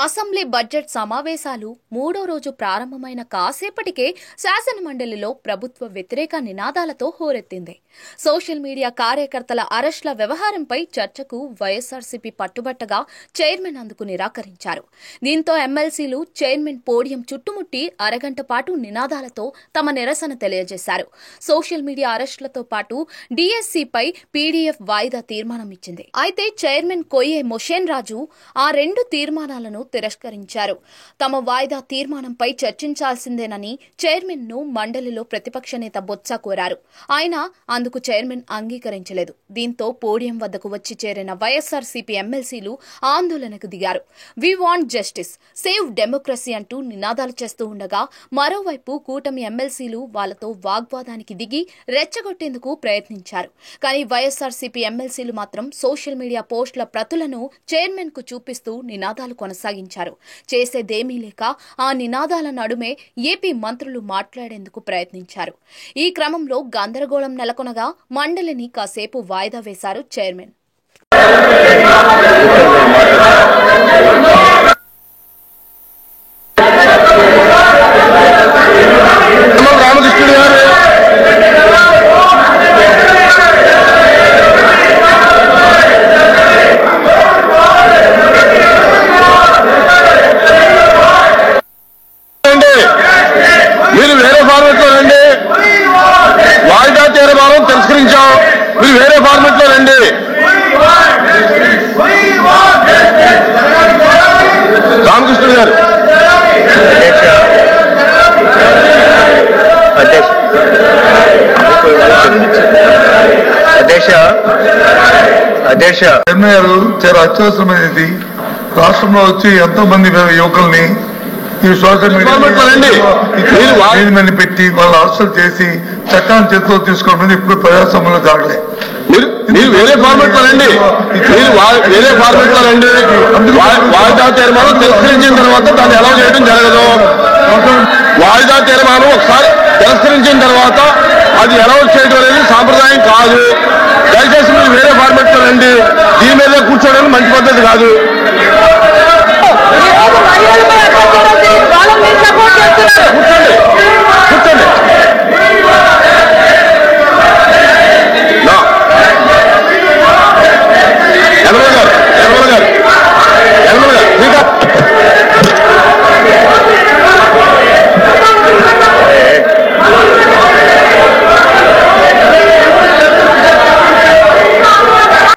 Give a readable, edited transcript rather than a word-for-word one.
Assembly budget సమావేశాలు మూడో రోజు ప్రారంభమైన కాసేపటికే శాసనమండలిలో ప్రభుత్వ వ్యతిరేక నినాదాలతో హోరెత్తింది. సోషల్ మీడియా కార్యకర్తల అరెస్టుల వ్యవహారంపై చర్చకు వైఎస్ఆర్సీపీ పట్టుబట్టగా చైర్మన్ అందుకు నిరాకరించారు. దీంతో ఎమ్మెల్సీలు చైర్మన్ పోడియం చుట్టుముట్టి అరగంట పాటు నినాదాలతో తమ నిరసన తెలియజేశారు. సోషల్ మీడియా అరెస్టులతో పాటు డీఎస్సీపై పీడీఎఫ్ వాయిదా తీర్మానం ఇచ్చింది. అయితే చైర్మన్ కొయ్యే మొషేన్ రాజు ఆ రెండు తీర్మానాలను తిరస్కరించారు. తమ వాయిదా తీర్మానంపై చర్చించాల్సిందేనని చైర్మన్ ను మండలిలో ప్రతిపక్ష నేత బొత్స కోరారు. ఆయన అందుకు చైర్మన్ అంగీకరించలేదు. దీంతో పోడియం వద్దకు వచ్చి చేరిన వైఎస్ఆర్సీపీ ఎమ్మెల్సీలు ఆందోళనకు దిగారు. We want justice, save democracy అంటూ నినాదాలు చేస్తూ ఉండగా మరోవైపు కూటమి ఎమ్మెల్సీలు వాళ్లతో వాగ్వాదానికి దిగి రెచ్చగొట్టేందుకు ప్రయత్నించారు. కానీ వైఎస్ఆర్సీపీ ఎమ్మెల్సీలు మాత్రం సోషల్ మీడియా పోస్టుల ప్రతులను చైర్మన్ కు చూపిస్తూ నినాదాలు కొనసాగించారు. చేసేదేమీ లేక ఆ నినాదాల నడుమే ఏపీ మంత్రులు మాట్లాడేందుకు ప్రయత్నించారు. ఈ క్రమంలో గందరగోళం నెలకొనగా మండలిని కాసేపు వాయిదా వేశారు చైర్మన్. వాయిదా తీర్మానం తిరస్కరించాం. మీరు వేరే ఫార్మెట్ లో రండి. రామకృష్ణ గారు అధ్యక్ష చాలా అత్యవసరమైనది. రాష్ట్రంలో వచ్చి ఎంతో మంది యువకుల్ని ఈ సోషల్ మీడియా పెట్టి వాళ్ళు అరెస్టులు చేసి చట్టాన్ని చేతిలో తీసుకోవడం ఇప్పుడు ప్రజాస్వామ్యంలో జరగలేదు. మీరు వేరే ఫార్మెట్ లో రండి. వేరే ఫార్మెట్ లో రండి. వాయిదా తీర్మానం తిరస్కరించిన తర్వాత దాన్ని ఎలా చేయడం జరగదు. వాయిదా తీర్మానం ఒకసారి తిరస్కరించిన తర్వాత అది ఎలా చేయడం అనేది సాంప్రదాయం కాదు. దయచేసి మీరు వేరే ఫార్మెట్ లో రండి. దీని మీద కూర్చోవడానికి మంచి పద్ధతి కాదు. కూర్చోండి.